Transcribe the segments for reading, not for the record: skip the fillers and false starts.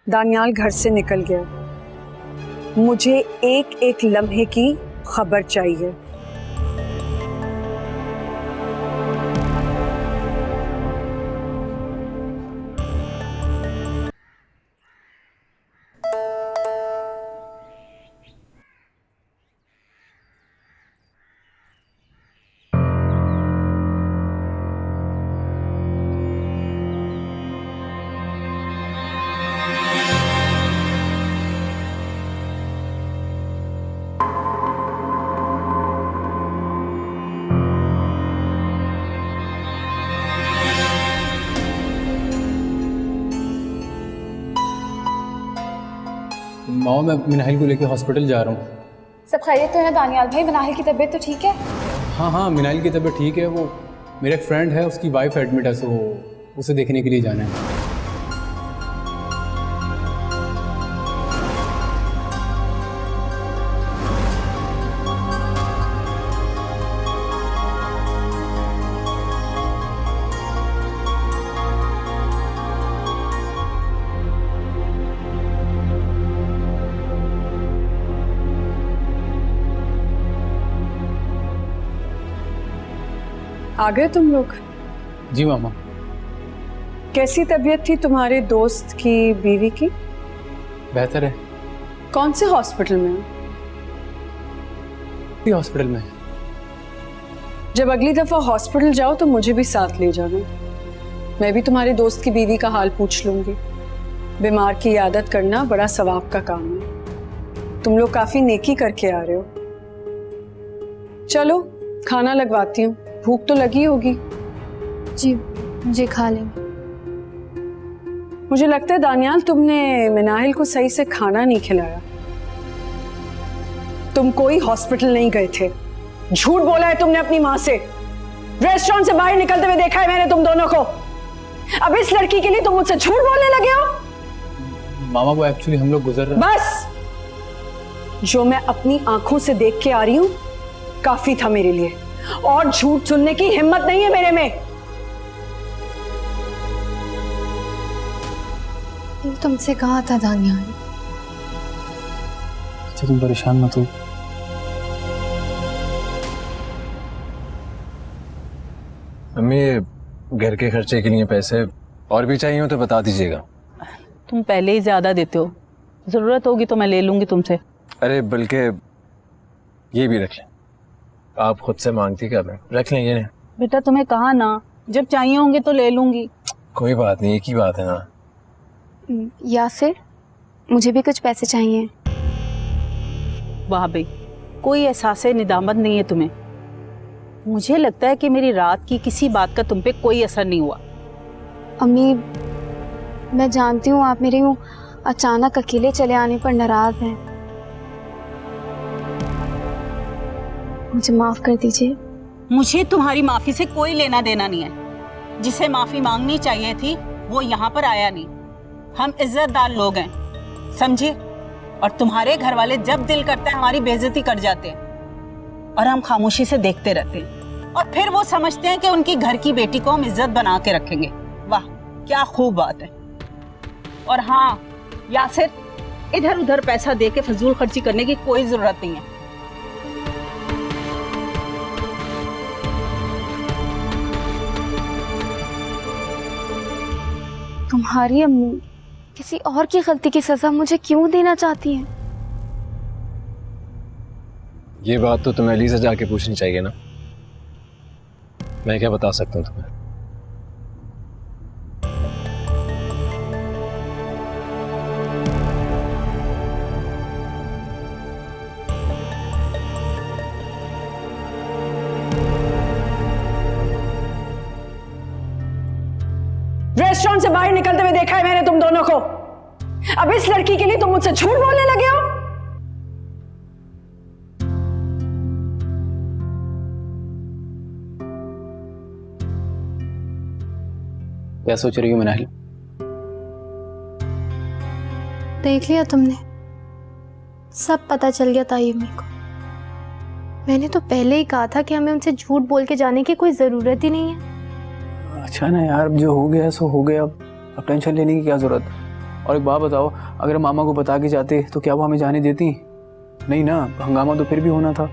दानियाल घर से निकल गया। मुझे एक एक लम्हे की खबर चाहिए। माओ, मैं मिनाहिल को लेकर हॉस्पिटल जा रहा हूँ। सब खैरियत तो है दानियाल भाई? मिनाहिल की तबीयत तो ठीक है? हाँ हाँ, मिनाहिल की तबीयत ठीक है। वो मेरा एक फ्रेंड है, उसकी वाइफ एडमिट है, सो उसे देखने के लिए जाना है। आ गए तुम लोग? जी मामा। कैसी तबीयत थी तुम्हारे दोस्त की बीवी की? बेहतर है। कौन से हॉस्पिटल में हो? हॉस्पिटल में। जब अगली दफा हॉस्पिटल जाओ तो मुझे भी साथ ले जाना। मैं भी तुम्हारे दोस्त की बीवी का हाल पूछ लूंगी। बीमार की आदत करना बड़ा सवाब का काम है। तुम लोग काफी नेकी करके आ रहे हो। चलो खाना लगवाती हूँ, भूख तो लगी होगी। जी खा लें। मुझे लगता है दानियाल तुमने मिनाहिल को सही से खाना नहीं खिलाया। तुम कोई हॉस्पिटल नहीं गए थे, झूठ बोला है तुमने अपनी माँ से। रेस्टोरेंट से बाहर निकलते हुए देखा है मैंने तुम दोनों को। अब इस लड़की के लिए तुम मुझसे झूठ बोलने लगे हो? मामा, वो एक्चुअली हम लोग गुजर रहे। बस, जो मैं अपनी आंखों से देख के आ रही हूं काफी था मेरे लिए, और झूठ सुनने की हिम्मत नहीं है मेरे में। तुमसे कहा था दानियाल। अच्छा, तुम परेशान मत हो। अम्मी, घर के खर्चे के लिए पैसे और भी चाहिए हो तो बता दीजिएगा। तुम पहले ही ज्यादा देते हो, जरूरत होगी तो मैं ले लूंगी तुमसे। अरे बल्कि ये भी रख लें। आप खुद से मांगती क्या? मैं रख लें ये। बेटा तुम्हें कहा ना, जब चाहिए होंगे तो ले लूंगी। कोई बात नहीं, एक ही बात है ना। यासिर, मुझे भी कुछ पैसे चाहिए। वाह भाई, कोई एहसास निदामत नहीं है तुम्हें। मुझे लगता है कि मेरी रात की किसी बात का तुम पे कोई असर नहीं हुआ। अम्मी, मैं जानती हूँ आप मेरे यूँ अचानक अकेले चले आने पर नाराज हैं। मुझे माफ कर दीजिए। मुझे तुम्हारी माफी से कोई लेना देना नहीं है। जिसे माफी मांगनी चाहिए थी वो यहाँ पर आया नहीं। हम इज्जतदार लोग हैं, समझे? और तुम्हारे घर वाले जब दिल करता है हमारी बेइज्जती कर जाते हैं और हम खामोशी से देखते रहते हैं, और फिर वो समझते हैं कि उनकी घर की बेटी को हम इज्जत बना के रखेंगे। वाह, क्या खूब बात है। और हाँ यासिर, इधर उधर पैसा दे के फजूल खर्ची करने की कोई जरूरत नहीं है। तुम्हारी अम्मी किसी और की गलती की सजा मुझे क्यों देना चाहती हैं? ये बात तो तुम्हें अली से जाके पूछनी चाहिए ना। मैं क्या बता सकता हूँ तुम्हें? रेस्टोरेंट से बाहर निकलते हुए देखा है मैंने तुम दोनों को। अब इस लड़की के लिए तुम मुझसे झूठ बोलने लगे हो? क्या सोच रही हो मिनाहिल? देख लिया तुमने, सब पता चल गया ताई अम्मी को। मैंने तो पहले ही कहा था कि हमें उनसे झूठ बोल के जाने की कोई जरूरत ही नहीं है। अच्छा ना यार, अब जो हो गया सो हो गया। अब टेंशन लेने की क्या जरूरत। और एक बात बताओ, अगर मामा को बता के जाते तो क्या वो हमें जाने देती? नहीं ना, हंगामा तो फिर भी होना था।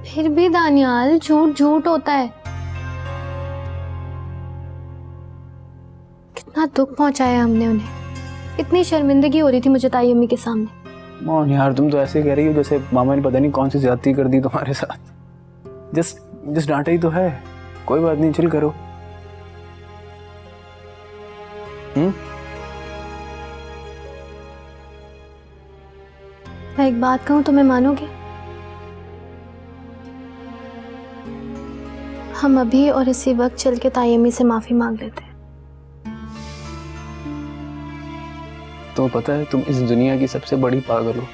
फिर भी दानियाल, झूठ झूठ होता है। कितना दुख पहुंचाया हमने उन्हें, इतनी शर्मिंदगी हो रही थी मुझे ताई अम्मी के सामने। मोहन यार, तुम तो ऐसे कह रही हो जैसे मामा ने पता नहीं कौन सी ज्यादती कर दी तुम्हारे साथ। जस्ट डांटा ही तो है, कोई बात नहीं, चिल करो। मैं एक बात कहूं तुम्हें मानोगे? हम अभी और इसी वक्त चल के ताई अम्मी से माफी मांग लेते हैं। तो पता है, तुम इस दुनिया की सबसे बड़ी पागल हो,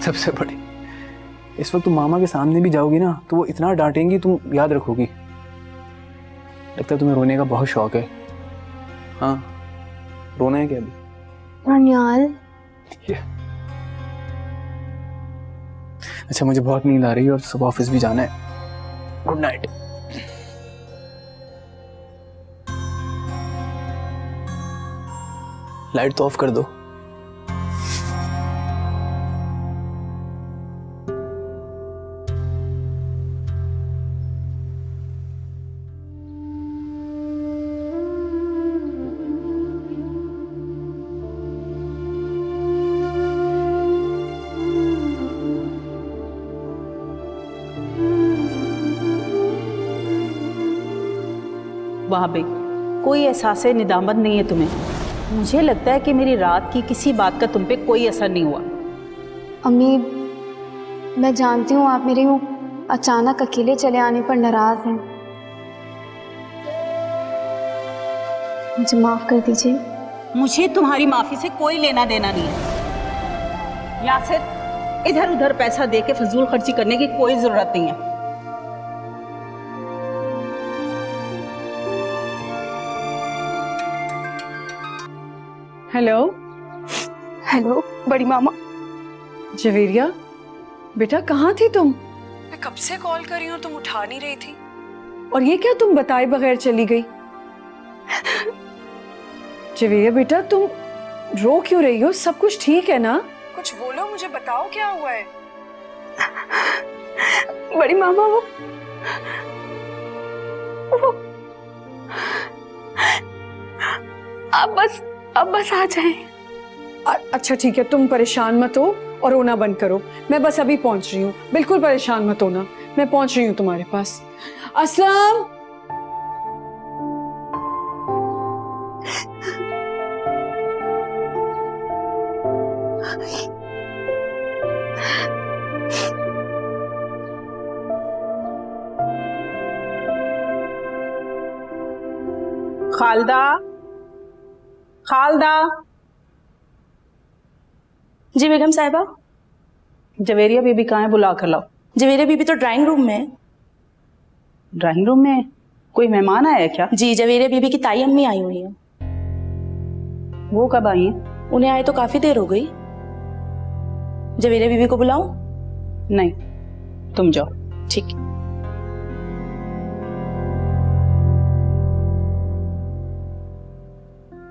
सबसे बड़ी। इस वक्त तुम मामा के सामने भी जाओगी ना तो वो इतना डांटेंगी, तुम याद रखोगी। लगता है तुम्हें रोने का बहुत शौक है। हाँ, रोना है क्या अभी? दानियाल, अच्छा, मुझे बहुत नींद आ रही है और सुबह ऑफिस भी जाना है। Good night. लाइट तो ऑफ कर दो। वाह बे, कोई एहसास निदामत नहीं है तुम्हें। मुझे लगता है कि मेरी रात की किसी बात का तुम पे कोई असर नहीं हुआ। अम्मी, मैं जानती हूँ आप मेरे यूँ अचानक अकेले चले आने पर नाराज हैं। मुझे माफ कर दीजिए। मुझे तुम्हारी माफी से कोई लेना देना नहीं है। यासिर, इधर उधर पैसा दे के फजूल खर्ची करने की कोई जरूरत नहीं है। हेलो। हेलो बड़ी मामा। जवेरिया, बेटा कहाँ थी तुम? मैं कब से कॉल कर रही हूँ, तुम उठा नहीं रही थी। और ये क्या, तुम बताए बगैर चली गई? जवेरिया बेटा, तुम रो क्यों रही हो? सब कुछ ठीक है ना? कुछ बोलो, मुझे बताओ क्या हुआ है। बड़ी मामा, वो अब बस आ जाए। अच्छा ठीक है, तुम परेशान मत हो और रोना बंद करो। मैं बस अभी पहुंच रही हूँ, बिल्कुल परेशान मत होना। मैं पहुंच रही हूँ तुम्हारे पास। असलम। खालदा, खालदा। जी बेगम साहिबा। जवेरिया बीबी कहाँ है? बुला कर लाओ। जवेरिया बीबी तो ड्राइंग रूम में है। ड्राइंग रूम में? कोई मेहमान आया है क्या? जी, जवेरिया बीबी की ताई अम्मी आई हुई है। वो कब आई हैं? उन्हें आए तो काफी देर हो गई। जवेरिया बीबी को बुलाऊं? नहीं, तुम जाओ। ठीक है।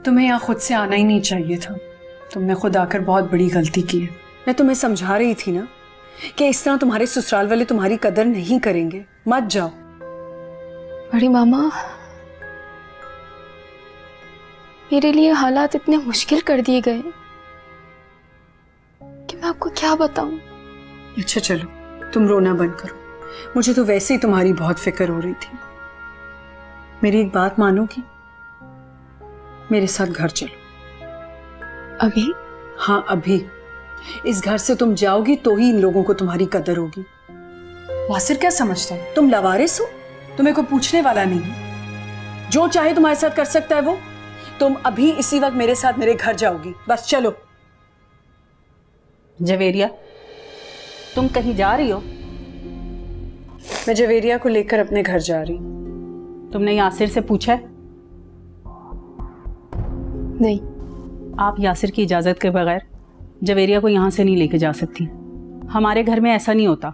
तुम्हें यहाँ खुद से आना ही नहीं चाहिए था। तुमने खुद आकर बहुत बड़ी गलती की है। मैं तुम्हें समझा रही थी ना कि इस तरह तुम्हारे ससुराल वाले तुम्हारी कदर नहीं करेंगे। मत जाओ। बड़ी मामा, मेरे लिए हालात इतने मुश्किल कर दिए गए कि मैं आपको क्या बताऊं। अच्छा चलो, तुम रोना बंद करो। मुझे तो वैसे ही तुम्हारी बहुत फिक्र हो रही थी। मेरी एक बात मानोगी? मेरे साथ घर चलो। अभी? हाँ अभी। इस घर से तुम जाओगी तो ही इन लोगों को तुम्हारी कदर होगी। वासिर क्या समझता है? तुम लवारिस हो, तुम्हें कोई पूछने वाला नहीं है। जो चाहे तुम्हारे साथ कर सकता है वो। तुम अभी इसी वक्त मेरे साथ मेरे घर जाओगी। बस चलो। जवेरिया, तुम कहीं जा रही हो? मैं जवेरिया को लेकर अपने घर जा रही हूँ। तुमने यासिर से पूछा है? नहीं। आप यासिर की इजाजत के बगैर जवेरिया को यहाँ से नहीं लेके जा सकती। हमारे घर में ऐसा नहीं होता।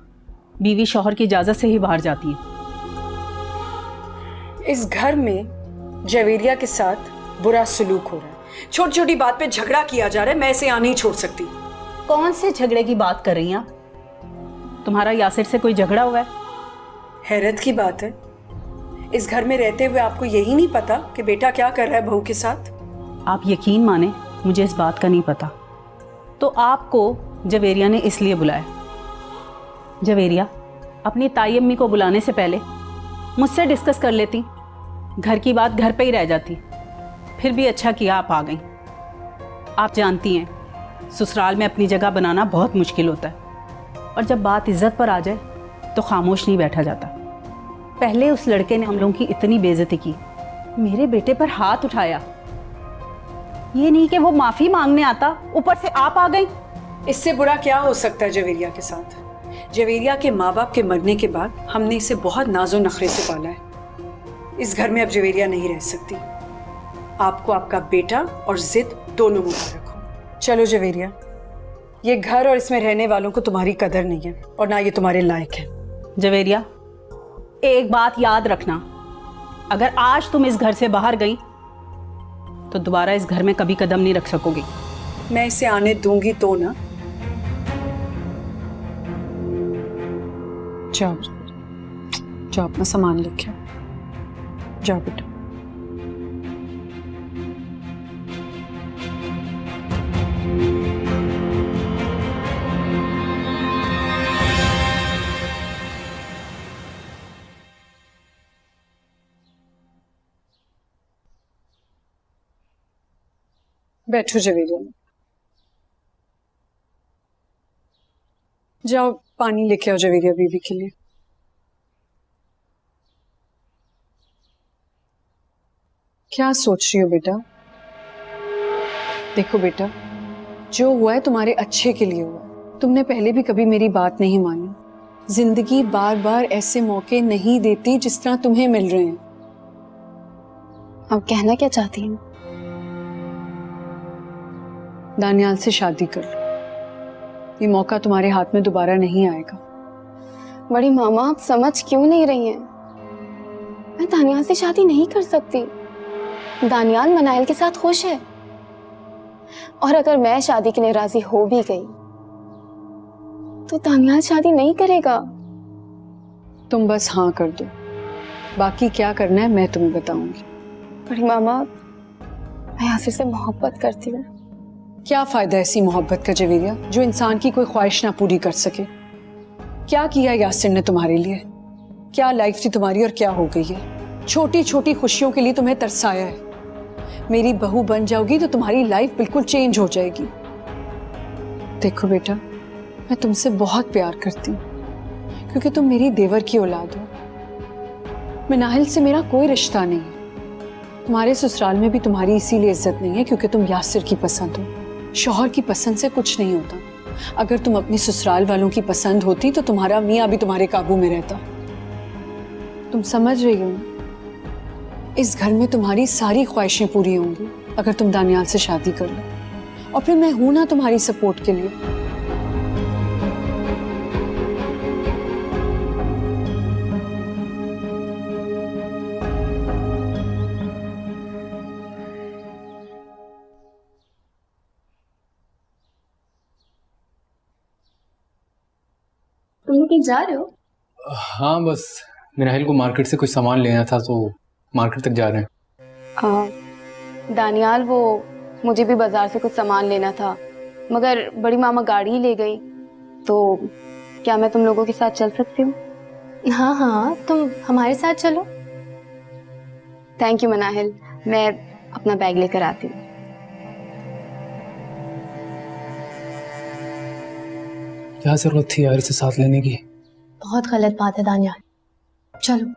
बीवी शौहर की इजाजत से ही बाहर जाती है। इस घर में जवेरिया के साथ बुरा सलूक हो रहा है। छोटी छोटी बात पे झगड़ा किया जा रहा है, मैं इसे यहाँ नहीं छोड़ सकती। कौन से झगड़े की बात कर रही हैं आप? तुम्हारा यासिर से कोई झगड़ा हुआ है? हैरत की बात है, इस घर में रहते हुए आपको यही नहीं पता कि बेटा क्या कर रहा है बहू के साथ? आप यकीन माने मुझे इस बात का नहीं पता। तो आपको जवेरिया ने इसलिए बुलाया। जवेरिया, अपनी ताई अम्मी को बुलाने से पहले मुझसे डिस्कस कर लेती, घर की बात घर पे ही रह जाती। फिर भी अच्छा किया आप आ गई। आप जानती हैं ससुराल में अपनी जगह बनाना बहुत मुश्किल होता है, और जब बात इज्जत पर आ जाए तो खामोश नहीं बैठा जाता। पहले उस लड़के ने हम लोगों की इतनी बेइज्जती की, मेरे बेटे पर हाथ उठाया। ये नहीं कि वो माफी मांगने आता, ऊपर से आप आ गई। इससे बुरा क्या हो सकता है जवेरिया के साथ? जवेरिया के माँ बाप के मरने के बाद हमने इसे बहुत नाजो नखरे से पाला है। इस घर में अब जवेरिया नहीं रह सकती। आपको आपका बेटा और जिद दोनों मुबारक हो। चलो जवेरिया, ये घर और इसमें रहने वालों को तुम्हारी कदर नहीं है और ना ये तुम्हारे लायक है। जवेरिया, एक बात याद रखना, अगर आज तुम इस घर से बाहर गई तो दोबारा इस घर में कभी कदम नहीं रख सकोगी। मैं इसे आने दूंगी तो ना। जाओ जाओ, अपना सामान लेके आओ। जाओ बेटा। बैठो जवेरिया, जाओ पानी लेके आओ जवेरिया बीबी के लिए। क्या सोच रही हो बेटा? देखो बेटा, जो हुआ है तुम्हारे अच्छे के लिए हुआ। तुमने पहले भी कभी मेरी बात नहीं मानी। जिंदगी बार बार ऐसे मौके नहीं देती जिस तरह तुम्हें मिल रहे हैं। आप कहना क्या चाहती हैं? दानियाल से शादी कर लो। ये मौका तुम्हारे हाथ में दोबारा नहीं आएगा। बड़ी मामा, आप समझ क्यों नहीं रही हैं? मैं दानियाल से शादी नहीं कर सकती। दानियाल मनाइल के साथ खुश है, और अगर मैं शादी के लिए राजी हो भी गई तो दानियाल शादी नहीं करेगा। तुम बस हाँ कर दो, बाकी क्या करना है मैं तुम्हें बताऊंगी। बड़ी मामा, मैं यासिर से मोहब्बत करती हूँ। क्या फायदा ऐसी मोहब्बत का जवेरिया, जो इंसान की कोई ख्वाहिश ना पूरी कर सके? क्या किया यासिर ने तुम्हारे लिए? क्या लाइफ थी तुम्हारी और क्या हो गई है? छोटी छोटी खुशियों के लिए तुम्हें तरसाया है। मेरी बहू बन जाओगी तो तुम्हारी लाइफ बिल्कुल चेंज हो जाएगी। देखो बेटा, मैं तुमसे बहुत प्यार करती हूँ क्योंकि तुम मेरी देवर की औलाद हो। मिनाहिल से मेरा कोई रिश्ता नहीं है। तुम्हारे ससुराल में भी तुम्हारी इसीलिए इज्जत नहीं है क्योंकि तुम यासिर की पसंद हो। शौहर की पसंद से कुछ नहीं होता। अगर तुम अपनी ससुराल वालों की पसंद होती तो तुम्हारा मियाँ भी तुम्हारे काबू में रहता। तुम समझ रही हो ना? इस घर में तुम्हारी सारी ख्वाहिशें पूरी होंगी अगर तुम दानियाल से शादी कर लो, और फिर मैं हूं ना तुम्हारी सपोर्ट के लिए। तुम लोग कहीं जा रहे हो? हाँ, बस मिनाहिल को मार्केट से कुछ सामान लेना था तो मार्केट तक जा रहे हैं। दानियाल, वो मुझे भी बाजार से कुछ सामान लेना था, मगर बड़ी मामा गाड़ी ले गई। तो क्या मैं तुम लोगों के साथ चल सकती हूँ? हाँ हाँ, तुम हमारे साथ चलो। थैंक यू मनाहिल, मैं अपना बैग लेकर आती हूँ। क्या जरूरत थी यार इसे साथ लेने की? बहुत गलत बात है दानियाल, चलो।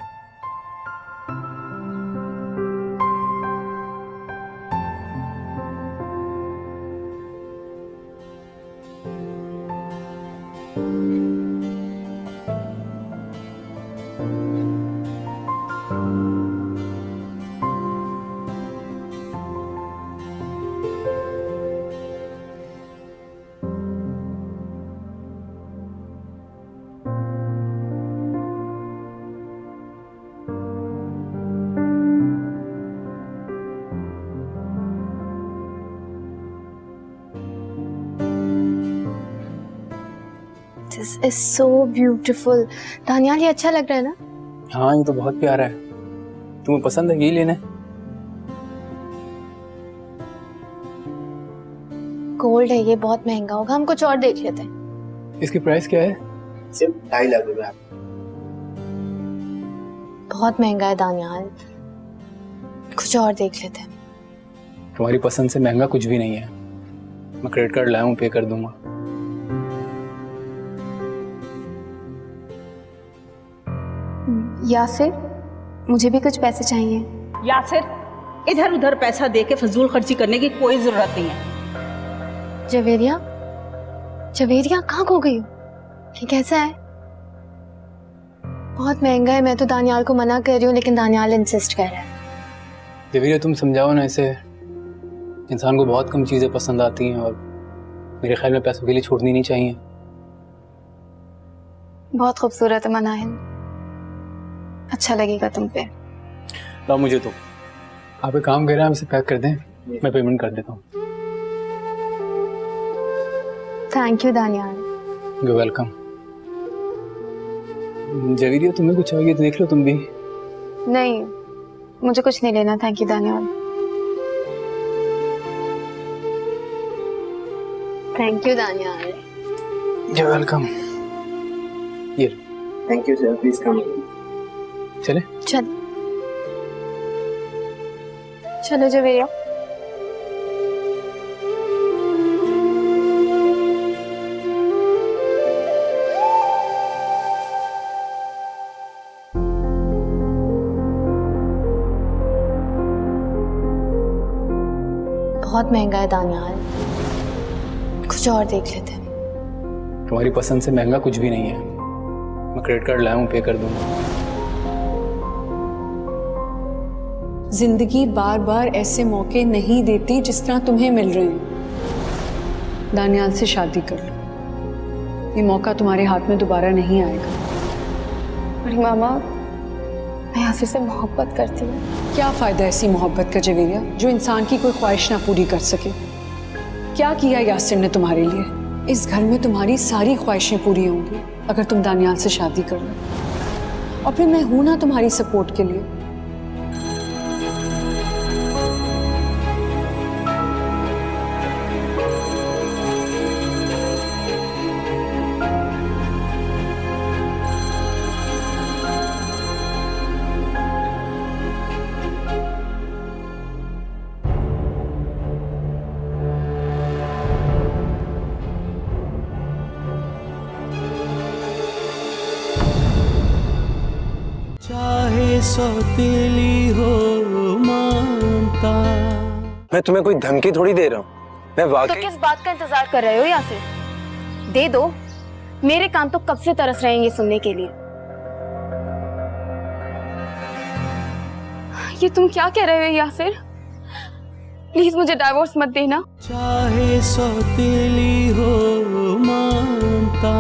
This is so beautiful. Daniyal, ये अच्छा लग रहा है ना? हाँ, ये तो बहुत प्यारा है। तुम्हें पसंद है? यही लेना है? गोल्ड है, ये बहुत महंगा होगा, हम कुछ और देख लेते हैं। इसकी प्राइस क्या है? सिर्फ 2.5 लाख रुपए। बहुत महंगा है दानियाल, कुछ और देख लेते हैं। तुम्हारी पसंद से महंगा कुछ भी नहीं है। मैं क्रेडिट कार्ड लाया हूँ, पे कर दूंगा। यासिर, मुझे भी कुछ पैसे चाहिए। यासिर, इधर उधर पैसा दे के फजूल खर्ची करने की कोई जरूरत नहीं है। जवेरिया, जवेरिया कहाँ खो गई हो? ये कैसा है? बहुत महंगा है। मैं तो दानियाल को मना कर रही हूँ, लेकिन दानियाल इंसिस्ट कर रहा है। जवेरिया, तुम समझाओ ना इसे। इंसान को बहुत कम चीज़ें पसंद आती हैं और मेरे ख्याल में पैसों के लिए छोड़नी नहीं चाहिए। बहुत खूबसूरत है मनाहिन, अच्छा लगेगा तुम पे। लाओ मुझे तो। आप एक काम करें, आप इसे पैक कर दें, मैं पेमेंट कर देता हूँ। Thank you Daniyal. You welcome. Javeria, तुम्हें कुछ चाहिए तो देख लो तुम भी। नहीं, मुझे कुछ नहीं लेना। Thank you Daniyal. Thank you Daniyal. You welcome. ये thank you sir, please come. चले। चल चलो जवेरिया। बहुत महंगा है दानियाल, कुछ और देख लेते हैं। तुम्हारी पसंद से महंगा कुछ भी नहीं है। मैं क्रेडिट कार्ड लाया हूँ, पे कर दूंगा। जिंदगी बार बार ऐसे मौके नहीं देती जिस तरह तुम्हें मिल रहे हैं। दानियाल से शादी कर लो, ये मौका तुम्हारे हाथ में दोबारा नहीं आएगा। बड़ी मामा, मैं यासिर से मोहब्बत करती हूँ। क्या फायदा ऐसी मोहब्बत का जवेरिया, जो इंसान की कोई ख्वाहिश ना पूरी कर सके? क्या किया यासिर ने तुम्हारे लिए? इस घर में तुम्हारी सारी ख्वाहिशें पूरी होंगी अगर तुम दानियाल से शादी कर लो। और फिर मैं हूं ना तुम्हारी सपोर्ट के लिए। चाहे सौतेली हो ममता। मैं तुम्हें कोई धमकी थोड़ी दे रहा हूँ, मैं तो वाकई। किस बात का इंतजार कर रहे हो यासिर? दे दो, मेरे कान तो कब से तरस रहे हैं ये सुनने के लिए। ये तुम क्या कह रहे हो यासिर? प्लीज मुझे डाइवोर्स मत देना। चाहे सौतेली हो ममता।